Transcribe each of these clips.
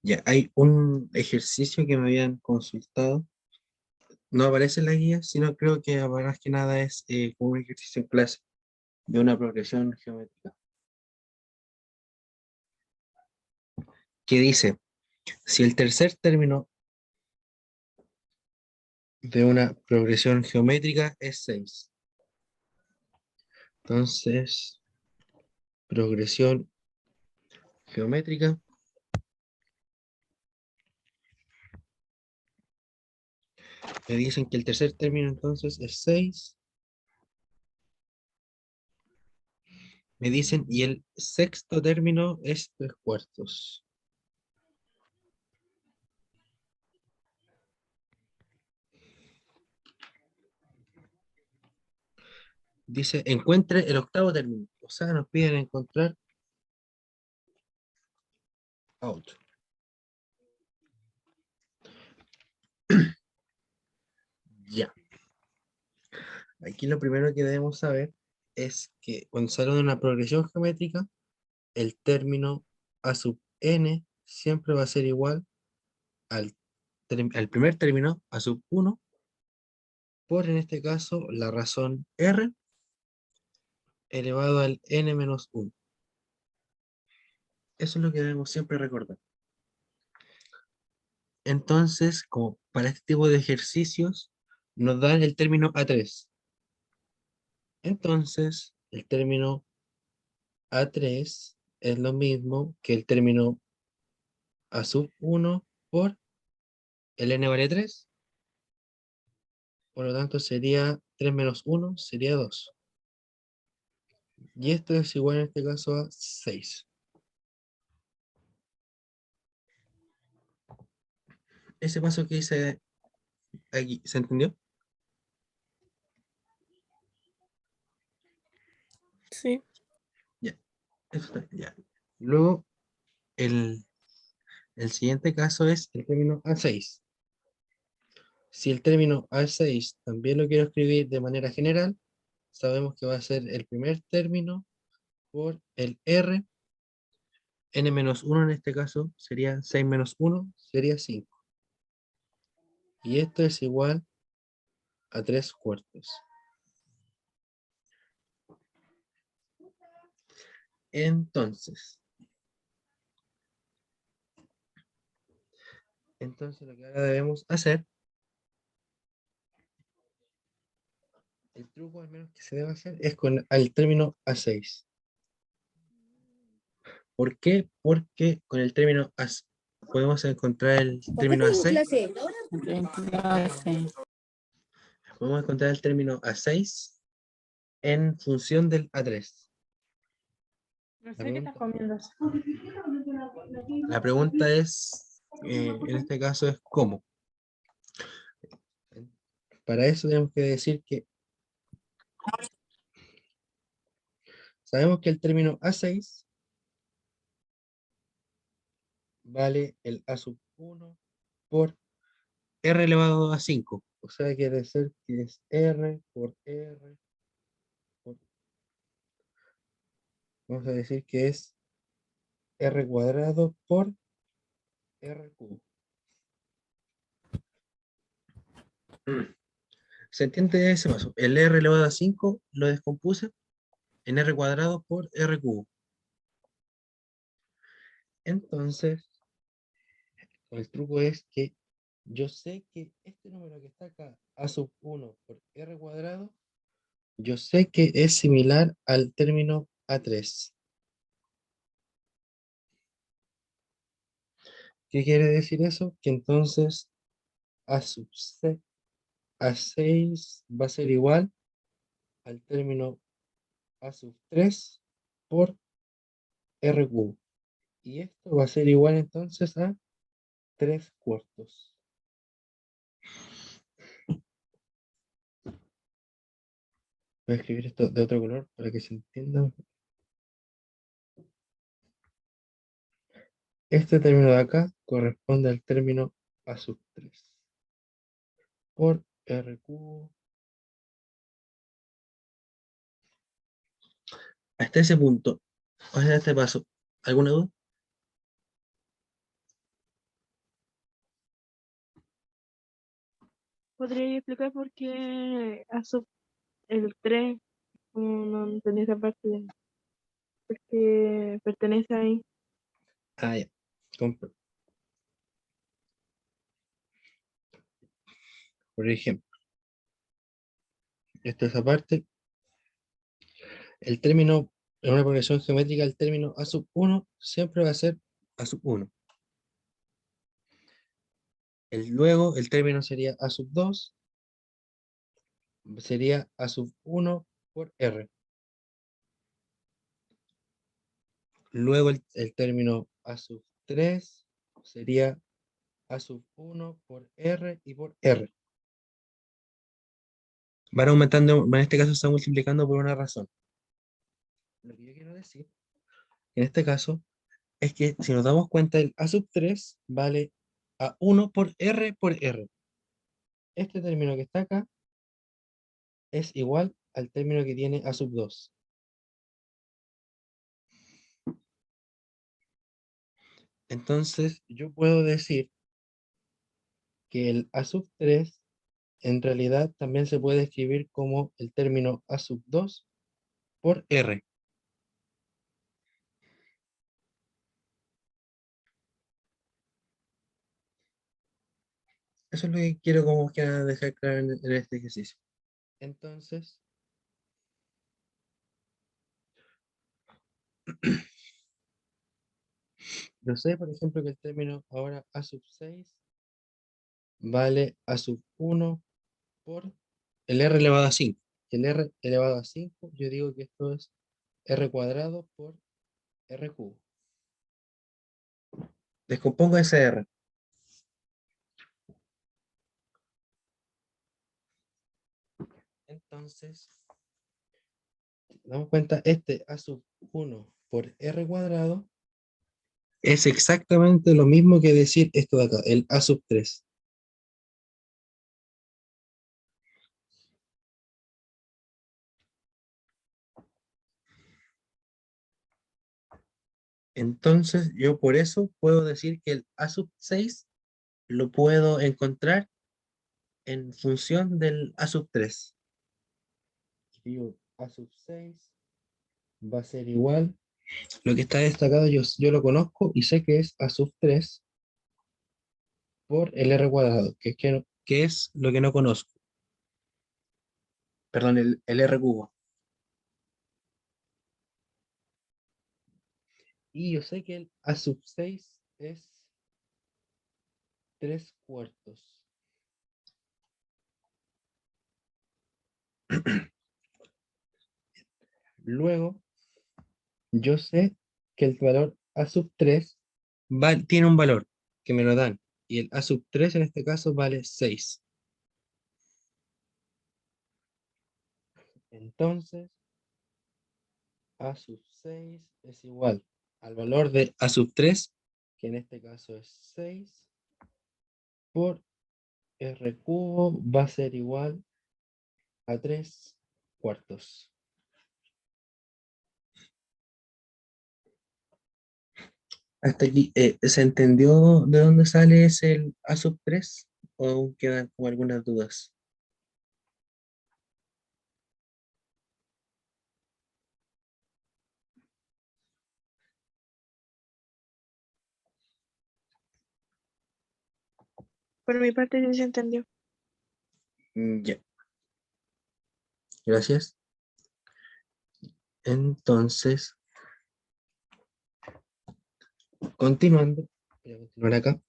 Ya, hay un ejercicio que me habían consultado. No aparece en la guía, sino creo que más que nada es como un ejercicio en clase de una progresión geométrica. Que dice, si el tercer término de una progresión geométrica es 6, entonces progresión geométrica, me dicen que el tercer término entonces es 6, me dicen, y el sexto término es 3/4. Dice, encuentre el octavo término. O sea, nos piden encontrar a 8. Ya. Aquí lo primero que debemos saber es que cuando se habla de una progresión geométrica, el término a sub n siempre va a ser igual al primer término a sub 1 por, en este caso, la razón r elevado al n menos 1. Eso es lo que debemos siempre recordar. Entonces, como para este tipo de ejercicios, nos dan el término a3. Entonces, el término a3 es lo mismo que el término a sub 1 por el n vale 3. Por lo tanto, sería 3 menos 1, sería 2. Y esto es igual en este caso a 6. Ese paso que hice aquí, ¿se entendió? Sí. Ya, eso está, ya. Luego, el, el siguiente caso es el término a6. Si el término a6 también lo quiero escribir de manera general, sabemos que va a ser el primer término por el r, n menos 1 en este caso sería 6 menos 1, sería 5. Y esto es igual a 3/4. Entonces lo que ahora debemos hacer, el truco al menos que se debe hacer, es con el término a6. ¿Por qué? Porque con el término a6 podemos encontrar el término a6. Podemos encontrar el término a6 en función del a3. No sé qué estás comiendo. La pregunta es, en este caso es ¿cómo? Para eso tenemos que decir que sabemos que el término a6 vale el a sub 1 por r elevado a 5. O sea, quiere decir que es r por r por... Vamos a decir que es r cuadrado por r cubo. ¿Se entiende ese paso? El r elevado a 5 lo descompuse en r cuadrado por r cubo. Entonces, el truco es que yo sé que este número que está acá, a sub 1 por r cuadrado, yo sé que es similar al término a3. ¿Qué quiere decir eso? Que entonces a sub c, a6 va a ser igual al término a sub 3 por r cubo. Y esto va a ser igual entonces a 3/4. Voy a escribir esto de otro color para que se entienda. Este término de acá corresponde al término a sub 3 por r cubo. Hasta ese punto, o sea, este paso, ¿alguna duda? ¿Podría explicar por qué el 3 no entendí esa parte? Porque pertenece ahí. Ah, ya. Compro. Por ejemplo, esta es aparte. El término, en una progresión geométrica, el término a sub 1 siempre va a ser a sub 1. Luego, el término sería a sub 2, sería a sub 1 por R. Luego, el término a sub 3 sería a sub 1 por R y por R. Van aumentando, en este caso se está multiplicando por una razón. Lo que yo quiero decir, en este caso, es que si nos damos cuenta, el a sub 3 vale a 1 por R por R. Este término que está acá es igual al término que tiene a sub 2. Entonces, yo puedo decir que el a sub 3 en realidad también se puede escribir como el término a sub 2 por R. Eso es lo que quiero como que dejar claro en este ejercicio. Entonces, yo sé, por ejemplo, que el término ahora a sub 6 vale a sub 1 por el R elevado a 5. El R elevado a 5, yo digo que esto es R cuadrado por R cubo. Descompongo ese R. Entonces, damos cuenta, este a sub 1 por R cuadrado es exactamente lo mismo que decir esto de acá, el a sub 3. Entonces, yo por eso puedo decir que el a sub 6 lo puedo encontrar en función del a sub 3. Digo, a sub 6 va a ser igual. Lo que está destacado yo lo conozco y sé que es a sub 3 por el R cuadrado, que es lo que no conozco. Perdón, el R cubo. Y yo sé que el a sub 6 es 3 cuartos. Luego, yo sé que el valor a sub 3 tiene un valor que me lo dan. Y el a sub 3 en este caso vale 6. Entonces, a sub 6 es igual al valor de a sub 3, que en este caso es 6, por R cubo va a ser igual a 3 cuartos. Hasta aquí, ¿se entendió de dónde sale ese el a sub 3? ¿O aún quedan como algunas dudas? Por mi parte sí se entendió. Ya, gracias. Entonces, continuando, voy a continuar acá.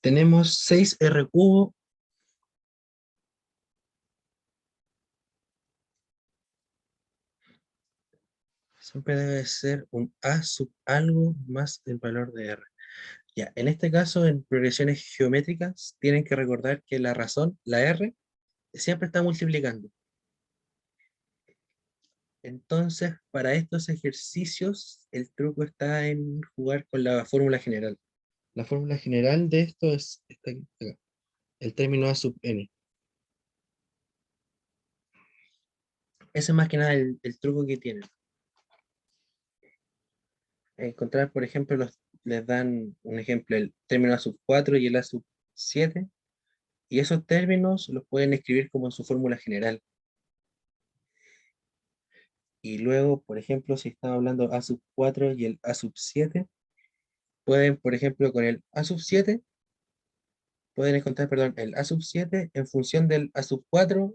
Tenemos 6R cubo siempre debe ser un A sub algo más el valor de R. Ya, en este caso, en progresiones geométricas, tienen que recordar que la razón, la R, siempre está multiplicando. Entonces, para estos ejercicios, el truco está en jugar con la fórmula general. La fórmula general de esto es esta aquí, acá, el término A sub n. Ese es más que nada el truco que tienen. encontrar, por ejemplo, les dan un ejemplo, el término A sub 4 y el A sub 7, y esos términos los pueden escribir como en su fórmula general. Y luego, por ejemplo, si estamos hablando A sub 4 y el A sub 7, pueden, por ejemplo, con el A sub 7, pueden encontrar, perdón, el A sub 7 en función del A sub 4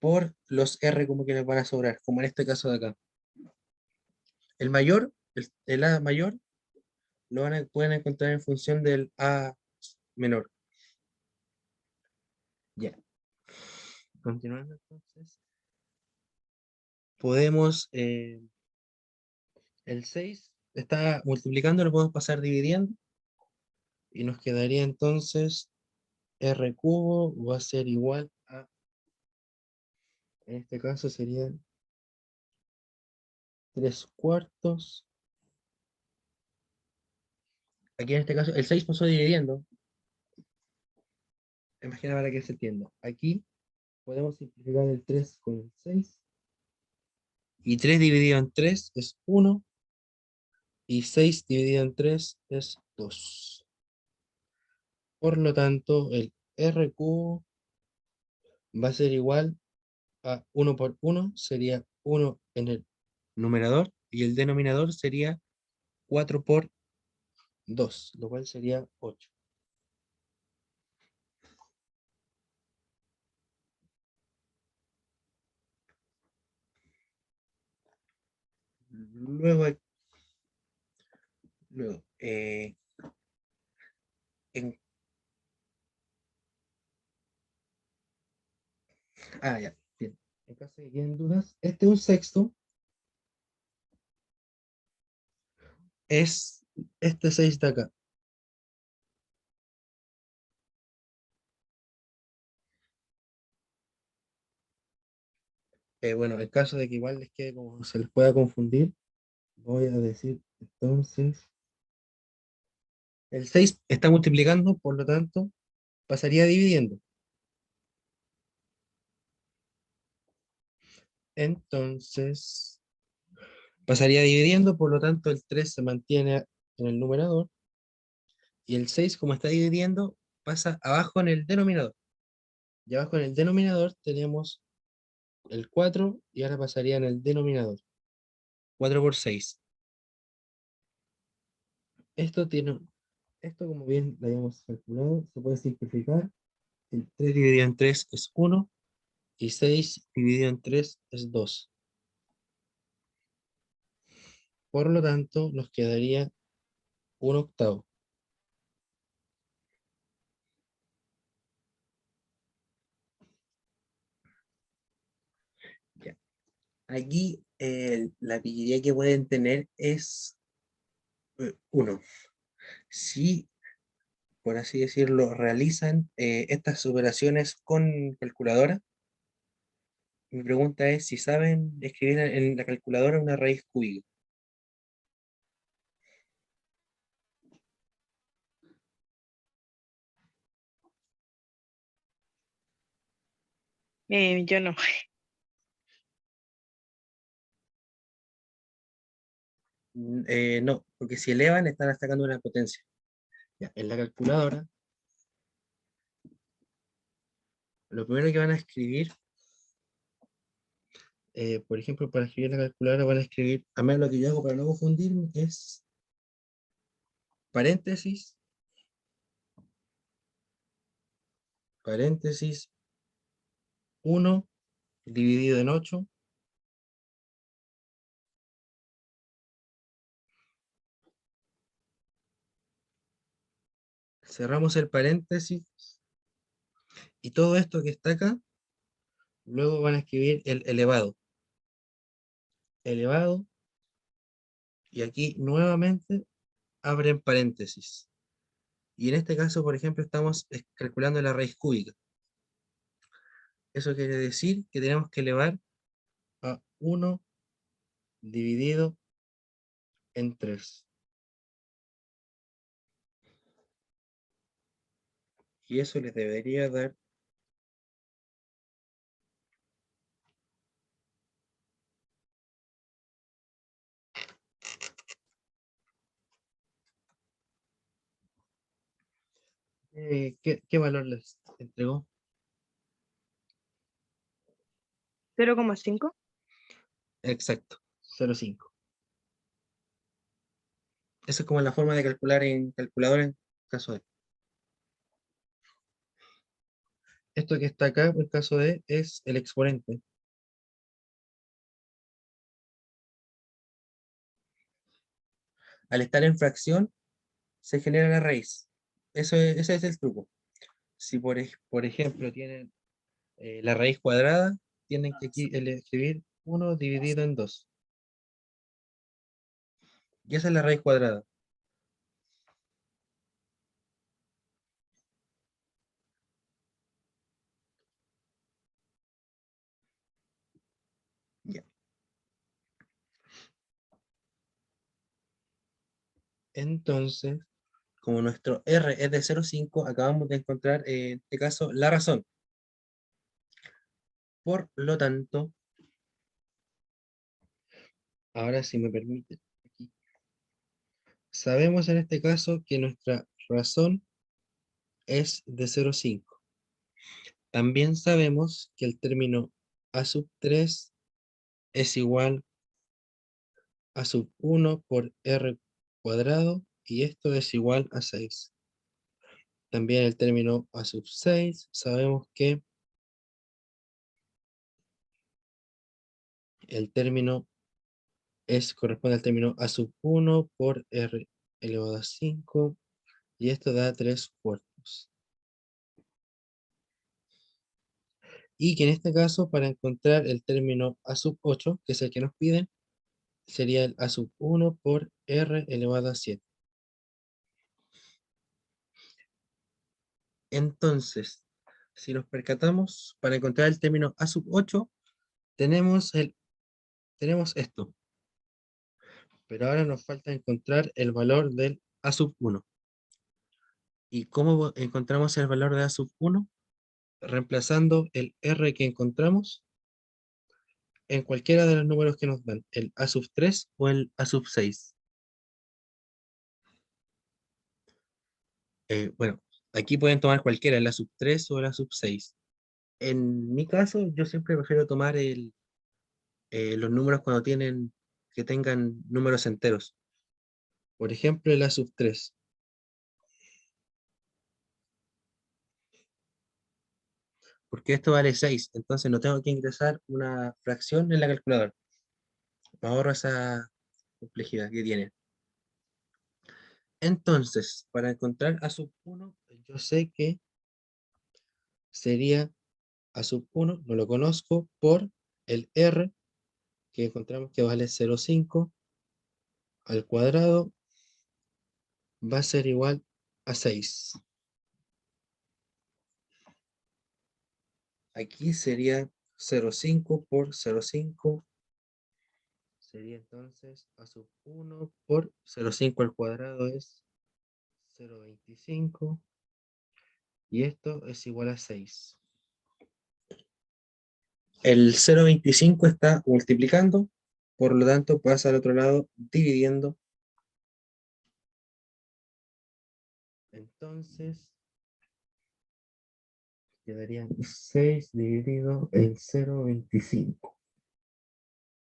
por los R como que les van a sobrar, como en este caso de acá. El mayor, el A mayor, pueden encontrar en función del A menor. Ya. Continuando entonces. Podemos, el 6 está multiplicando, lo podemos pasar dividiendo y nos quedaría entonces R cubo va a ser igual a, en este caso sería 3 cuartos. Aquí en este caso el 6 pasó dividiendo. Imagina para que se entienda. Aquí podemos simplificar el 3 con el 6. Y 3 dividido en 3 es 1. Y 6 dividido en 3 es 2. Por lo tanto, el R cubo va a ser igual a 1 por 1, sería 1 en el numerador, y el denominador sería 4 por 2, lo cual sería 8. Luego, luego en, ya, bien. En caso de que queden dudas, este un sexto es este 6 de acá. Bueno, en caso de que igual les quede como se les pueda confundir, voy a decir entonces, el 6 está multiplicando, por lo tanto, pasaría dividiendo. Entonces, pasaría dividiendo, por lo tanto, el 3 se mantiene en el numerador y el 6, como está dividiendo, pasa abajo en el denominador. Y abajo en el denominador tenemos el 4 y ahora pasaría en el denominador. 4 por 6. Esto tiene, esto como bien lo habíamos calculado, se puede simplificar. El 3 dividido en 3 es 1 y 6 dividido en 3 es 2. Por lo tanto, nos quedaría un octavo. Ya. Aquí la pillería que pueden tener es 1. Si, por así decirlo, realizan estas operaciones con calculadora, mi pregunta es si saben escribir en la calculadora una raíz cúbica. Yo no. No, porque si elevan están sacando una potencia. Ya, en la calculadora, lo primero que van a escribir, por ejemplo, para escribir la calculadora van a escribir, a menos lo que yo hago para no confundirme, es paréntesis, paréntesis, 1 dividido en 8, cerramos el paréntesis, y todo esto que está acá, luego van a escribir el elevado. Elevado, y aquí nuevamente abren paréntesis. Y en este caso, por ejemplo, estamos calculando la raíz cúbica. Eso quiere decir que tenemos que elevar a 1 dividido en 3. Y eso les debería dar ¿Qué valor les entregó? 0,5. Exacto, 0,5. Esa es como la forma de calcular en calculadora en caso de. Esto que está acá, en caso de, es el exponente. Al estar en fracción, se genera la raíz. Ese es el truco. Si por ejemplo tienen la raíz cuadrada, tienen que aquí escribir 1 dividido en 2. Y esa es la raíz cuadrada. Ya. Entonces, como nuestro R es de 0,5, acabamos de encontrar en este caso la razón. Por lo tanto, ahora si me permite, aquí, sabemos en este caso que nuestra razón es de 0,5. También sabemos que el término a sub 3 es igual a sub 1 por r cuadrado y esto es igual a 6. También el término a sub 6 sabemos que el término corresponde al término a sub 1 por r elevado a 5 y esto da 3 cuartos. Y que en este caso, para encontrar el término a sub 8, que es el que nos piden, sería el a sub 1 por r elevado a 7. Entonces, si nos percatamos, para encontrar el término a sub 8, tenemos esto. Pero ahora nos falta encontrar el valor del a sub 1. ¿Y cómo encontramos el valor de a sub 1? Reemplazando el r que encontramos en cualquiera de los números que nos dan, el a sub 3 o el a sub 6. Bueno, aquí pueden tomar cualquiera, el a sub 3 o el a sub 6. En mi caso, yo siempre prefiero tomar los números cuando que tengan números enteros. Por ejemplo, el a sub 3. Porque esto vale 6, entonces no tengo que ingresar una fracción en la calculadora. Me ahorro esa complejidad que tiene. Entonces, para encontrar a sub 1, yo sé que sería a sub 1, no lo conozco, por el r, que encontramos que vale 0,5 al cuadrado, va a ser igual a 6. Aquí sería 0,5 por 0,5. Sería entonces a sub 1 por 0,5 al cuadrado es 0,25. Y esto es igual a 6. El 0,25 está multiplicando, por lo tanto pasa al otro lado dividiendo. Entonces quedaría 6 dividido en 0,25.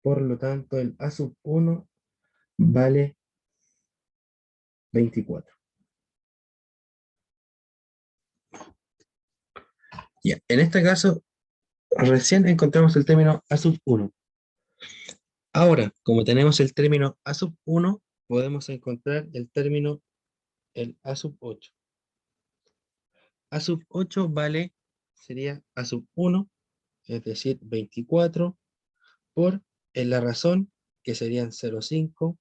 Por lo tanto, el a sub 1 vale 24. Ya, en este caso, recién encontramos el término a sub 1. Ahora, como tenemos el término a sub 1, podemos encontrar el término el a sub 8. A sub 8 sería a sub 1, es decir, 24, por en la razón, que serían 0,5,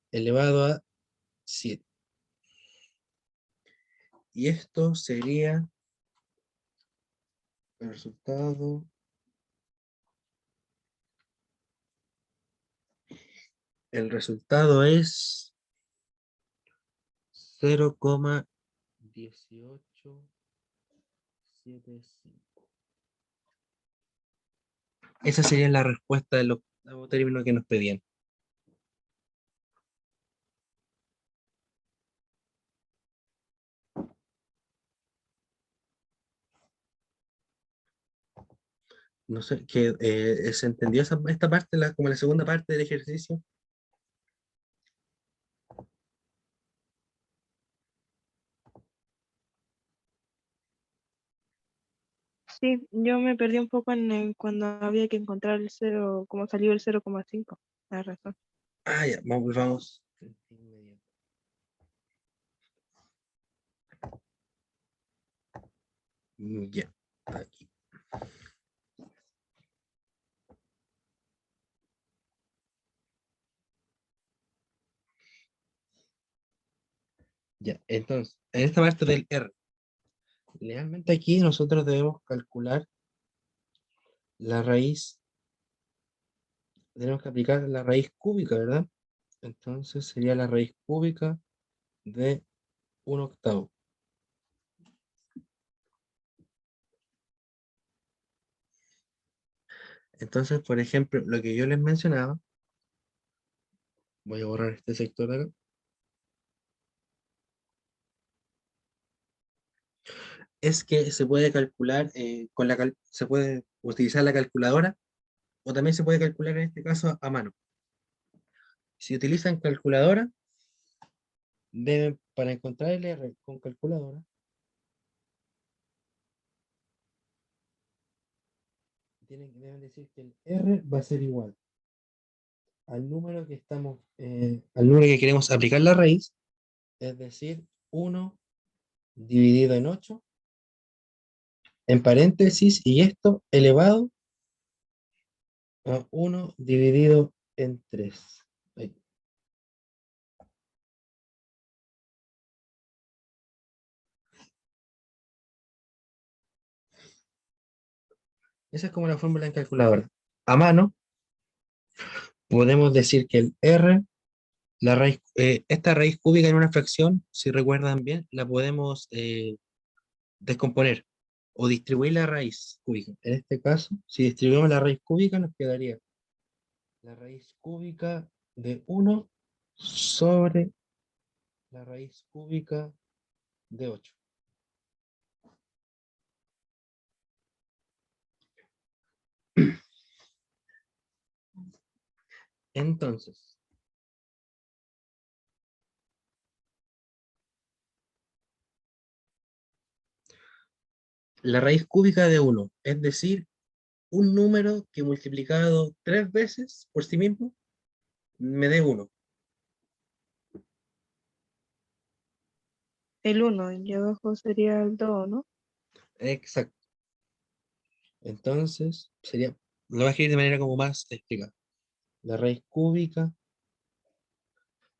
elevado a 7. Y esto sería el resultado. El resultado es 0,1875. Esa sería la respuesta del octavo término que nos pedían. No sé, que ¿se entendió esta parte, como la segunda parte del ejercicio? Sí, yo me perdí un poco cuando había que encontrar el cero, cómo salió el 0,5. Tienes razón. Ah, ya, vamos. Ya, aquí. Ya, entonces, en esta parte del R, realmente aquí nosotros debemos calcular la raíz, tenemos que aplicar la raíz cúbica, ¿verdad? Entonces sería la raíz cúbica de 1/8. Entonces, por ejemplo, lo que yo les mencionaba, voy a borrar este sector de acá, es que se puede calcular se puede utilizar la calculadora o también se puede calcular en este caso a mano. Si utilizan calculadora, deben, para encontrar el R con calculadora, deben decir que el R va a ser igual al número que al número que queremos aplicar la raíz, es decir, 1 dividido en 8 en paréntesis, y esto elevado a 1 dividido en 3. Ahí. Esa es como la fórmula en calculadora. A mano, podemos decir que el R, esta raíz cúbica en una fracción, si recuerdan bien, la podemos descomponer o distribuir la raíz cúbica. En este caso, si distribuimos la raíz cúbica, nos quedaría la raíz cúbica de 1 sobre la raíz cúbica de 8. Entonces, la raíz cúbica de 1, es decir, un número que multiplicado 3 veces por sí mismo me dé 1. El 1 y abajo sería el 2, ¿no? Exacto. Entonces, lo voy a escribir de manera como más explicada. La raíz cúbica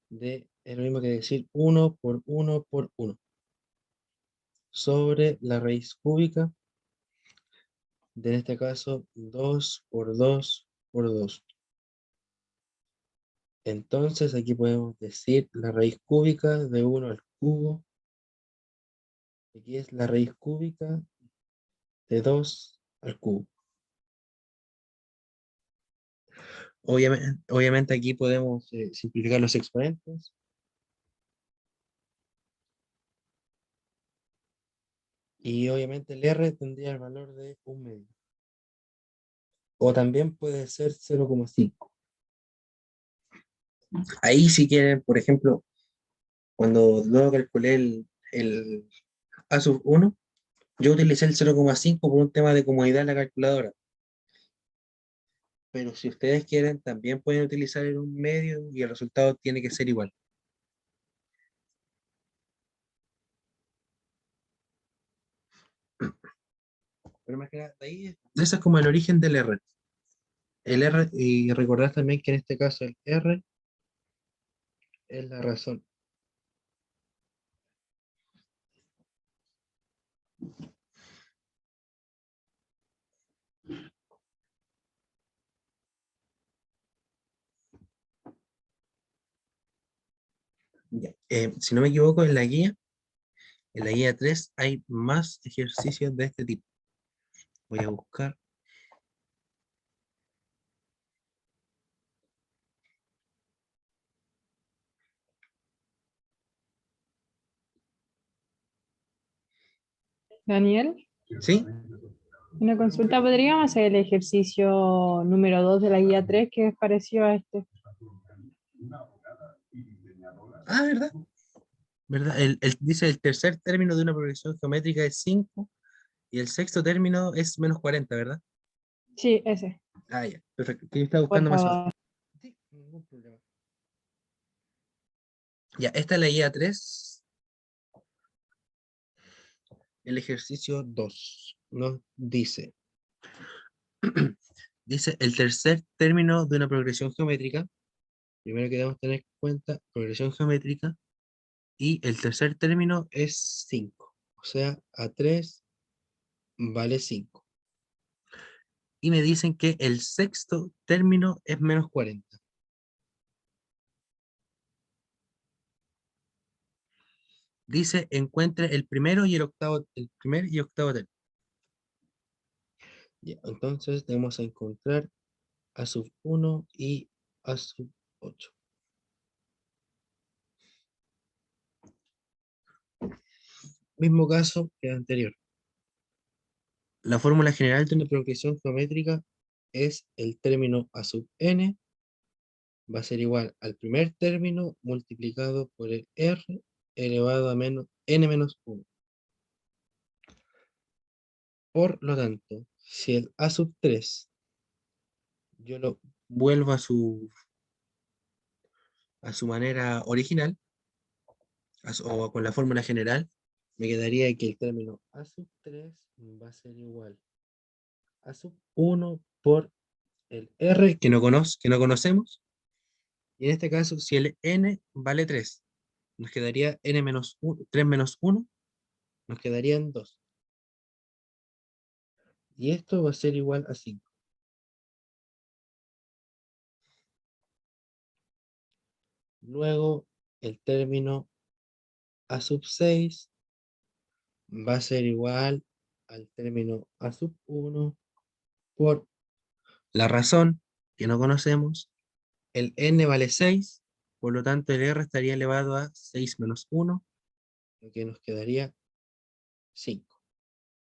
es lo mismo que decir 1 por 1 por 1 sobre la raíz cúbica de, en este caso, 2 por 2 por 2. Entonces aquí podemos decir la raíz cúbica de 1 al cubo. Aquí es la raíz cúbica de 2 al cubo. Obviamente aquí podemos simplificar los exponentes. Y obviamente el R tendría el valor de 1/2. O también puede ser 0,5. Ahí si quieren, por ejemplo, cuando luego calculé el A sub 1, yo utilicé el 0,5 por un tema de comodidad en la calculadora. Pero si ustedes quieren, también pueden utilizar el 1/2 y el resultado tiene que ser igual. Pero más que nada, de ahí, ese es como el origen del R. El R, y recordar también que en este caso el R es la razón. Ya. Si no me equivoco, en la guía 3 hay más ejercicios de este tipo. Voy a buscar. Daniel, ¿Sí? Una consulta, ¿podríamos hacer el ejercicio número 2 de la guía 3 que es parecido a este? Ah, ¿verdad? ¿Verdad? Dice el tercer término de una progresión geométrica es 5 y el sexto término es menos 40, ¿verdad? Sí, ese, Ah, ya, perfecto. Que yo estaba por buscando más o menos. favor. Sí, ningún problema. Ya, esta es la guía 3, el ejercicio 2. Nos dice, dice el tercer término de una progresión geométrica. Primero que debemos tener en cuenta, progresión geométrica. Y el tercer término es 5. O sea, A3 vale 5. Y me dicen que el sexto término es menos 40. Dice, encuentre el primero y el octavo, el primer y octavo término. Ya, entonces debemos encontrar A sub 1 y A sub 8. Mismo caso que el anterior. La fórmula general de una progresión geométrica es el término A sub n va a ser igual al primer término multiplicado por el r elevado a menos n menos 1. Por lo tanto, si el A sub 3 yo lo vuelvo a su manera original, o con la fórmula general, me quedaría que el término A sub 3 va a ser igual a sub 1 por el r que no conocemos. Y en este caso, si el n vale 3, nos quedaría n menos 1, 3 menos 1, nos quedarían 2. Y esto va a ser igual a 5. Luego, el término A sub 6 va a ser igual al término A sub 1 por la razón que no conocemos. El n vale 6, por lo tanto el r estaría elevado a 6 menos 1, lo que nos quedaría 5.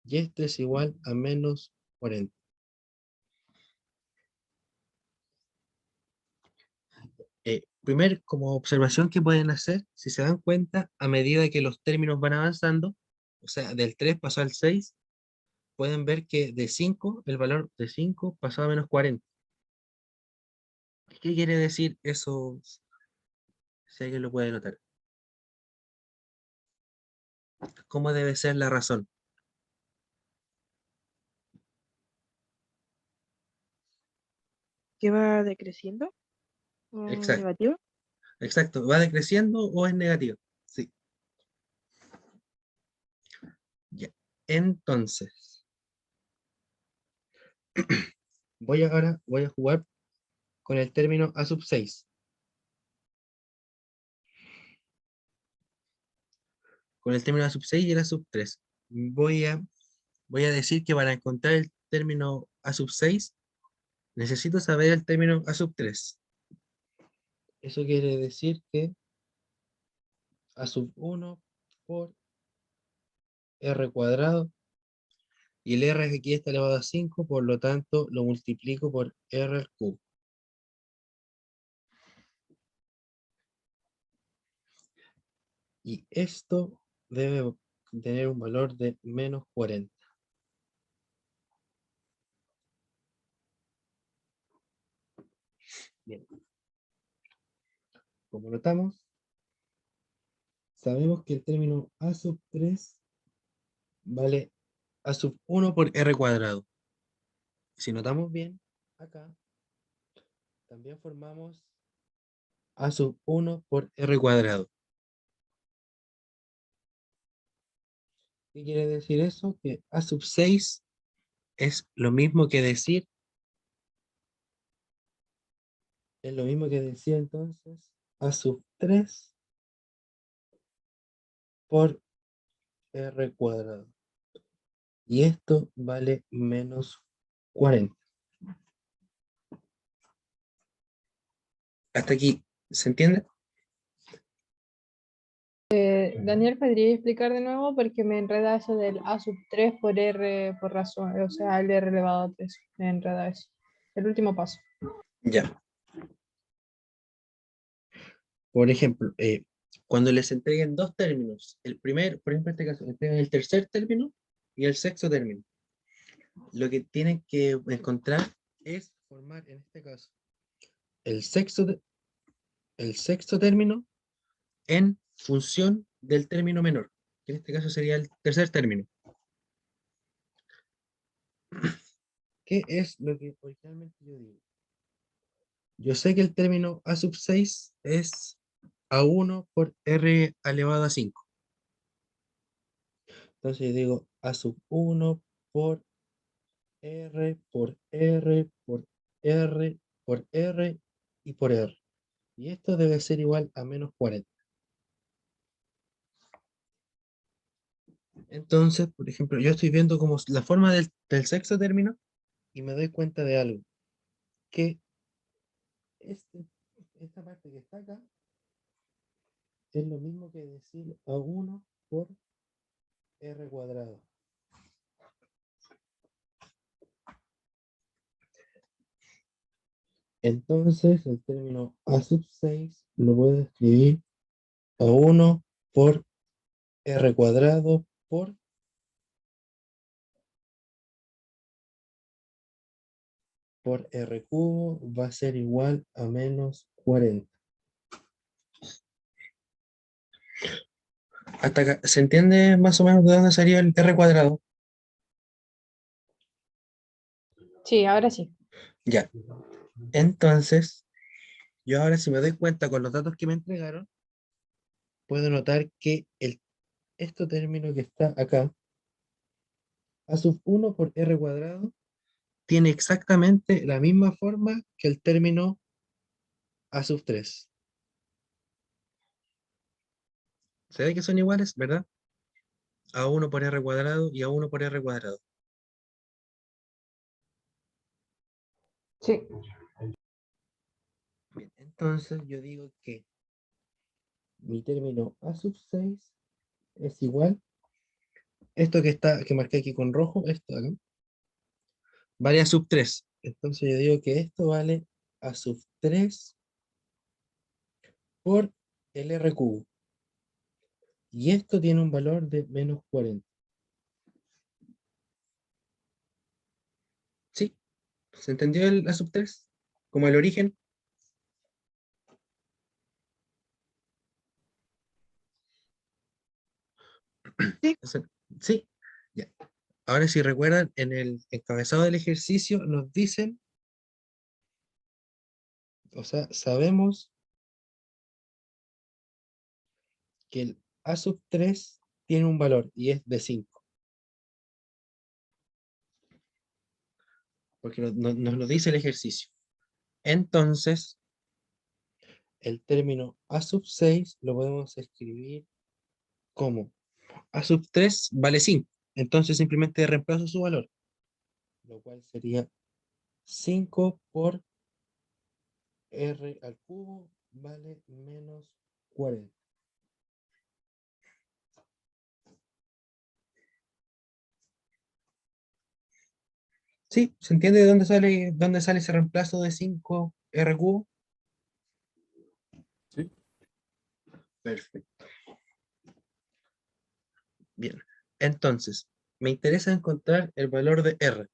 Y esto es igual a menos 40. Como observación que pueden hacer, si se dan cuenta, a medida que los términos van avanzando, o sea, del 3 pasó al 6, pueden ver que de 5, el valor de 5 pasó a menos 40. ¿Qué quiere decir eso? Si alguien lo puede notar. ¿Cómo debe ser la razón? ¿Que va decreciendo o Exacto, negativo? exacto. ¿Va decreciendo o es negativo? Sí. Ya. Entonces, ahora voy a jugar con el término A sub 6. Con el término A sub 6 y el A sub 3. Voy a decir que para encontrar el término A sub 6, necesito saber el término A sub 3. Eso quiere decir que A sub 1 por R cuadrado, y el R aquí está elevado a 5, por lo tanto lo multiplico por R al cubo. Y esto debe tener un valor de menos 40. Bien, como notamos, sabemos que el término A sub 3 vale A sub 1 por R cuadrado. Si notamos bien, acá también formamos A sub 1 por R cuadrado. ¿Qué quiere decir eso? Que A sub 6 es lo mismo que decir, entonces A sub 3 por R cuadrado. Y esto vale menos 40. Hasta aquí, ¿se entiende? Daniel, ¿podría explicar de nuevo? Porque me enreda eso del A sub 3 por R por razón, o sea, el R elevado a 3. Me enreda eso. El último paso. Ya. Por ejemplo, cuando les entreguen dos términos, el primer, por ejemplo, en este caso, entregan el tercer término y el sexto término. Lo que tienen que encontrar es formar, en este caso, el el sexto término en función del término menor, que en este caso sería el tercer término. ¿Qué es lo que originalmente yo digo? Yo sé que el término a sub 6 es a1 por r elevado a 5. Entonces yo digo a sub 1 por r por r por r por r y por r. Y esto debe ser igual a menos 40. Entonces, por ejemplo, yo estoy viendo como la forma del sexto término y me doy cuenta de algo, que esta parte que está acá es lo mismo que decir a1 por r cuadrado. Entonces, el término a sub 6 lo puedo escribir a1 por r cuadrado por r cubo va a ser igual a menos 40. Hasta acá, ¿se entiende más o menos de dónde salía el r cuadrado? Sí, ahora sí. Ya. Entonces, yo ahora si me doy cuenta con los datos que me entregaron, puedo notar que este término que está acá, a sub 1 por r cuadrado, tiene exactamente la misma forma que el término a sub 3. ¿Se ve que son iguales, verdad? A1 por r cuadrado y a1 por r cuadrado. Sí. Bien, entonces yo digo que mi término a sub 6 es igual, esto que marqué aquí con rojo, esto de acá, vale a sub 3. Entonces yo digo que esto vale a sub 3 por el r cubo. Y esto tiene un valor de menos 40. ¿Sí? ¿Se entendió el a sub 3? Como el origen. Sí. Sí. Ya. Ahora si recuerdan, en el encabezado del ejercicio nos dicen, o sea, sabemos que el a sub 3 tiene un valor y es de 5. Porque nos lo dice el ejercicio. Entonces, el término a sub 6 lo podemos escribir como a sub 3 vale 5. Entonces simplemente reemplazo su valor, lo cual sería 5 por r al cubo vale menos 40. ¿Sí? ¿Se entiende de dónde sale ese reemplazo de 5 r cubo? Sí. Perfecto. Bien. Entonces, me interesa encontrar el valor de r.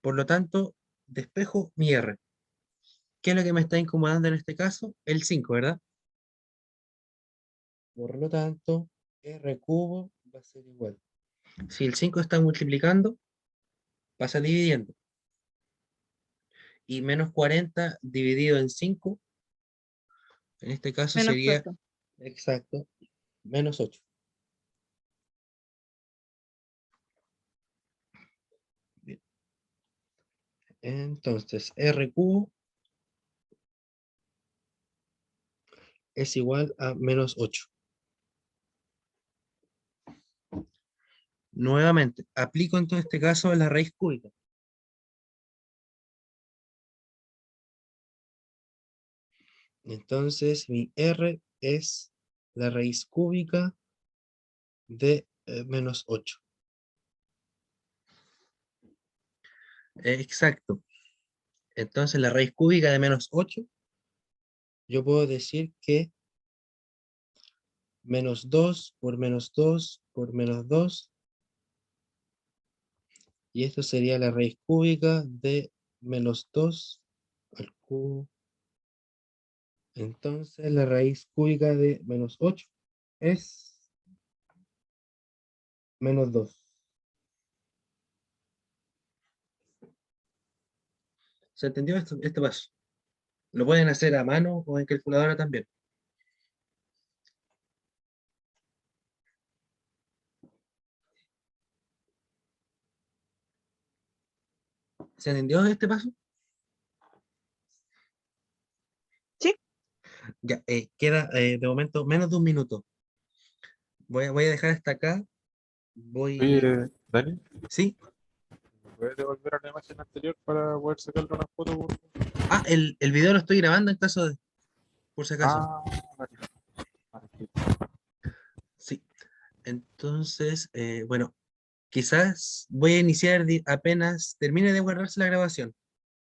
Por lo tanto, despejo mi r. ¿Qué es lo que me está incomodando en este caso? El 5, ¿verdad? Por lo tanto, r cubo va a ser igual. Si el 5 está multiplicando, pasa dividiendo. Y menos 40 dividido en 5, en este caso Menos sería, 8. exacto, menos 8. Bien. Entonces, r cubo es igual a menos 8. Nuevamente, aplico en todo este caso la raíz cúbica. Entonces, mi r es la raíz cúbica de menos 8. Exacto. Entonces la raíz cúbica de menos 8, yo puedo decir que menos 2 por menos 2 por menos 2, y esto sería la raíz cúbica de menos 2 al cubo. Entonces la raíz cúbica de menos 8 es menos 2. ¿Se entendió este paso? Lo pueden hacer a mano o en calculadora también. ¿Se entendió este paso? Sí. Ya, queda de momento menos de un minuto. Voy a dejar hasta acá. Oye, Dani, ¿Sí? ¿me puedes devolver a la imagen anterior para poder sacarle una foto? Por favor? Ah, el video lo estoy grabando en caso de, por si acaso. Ah, vale. Vale, sí. Sí. Entonces, bueno, quizás voy a iniciar apenas termine de guardarse la grabación.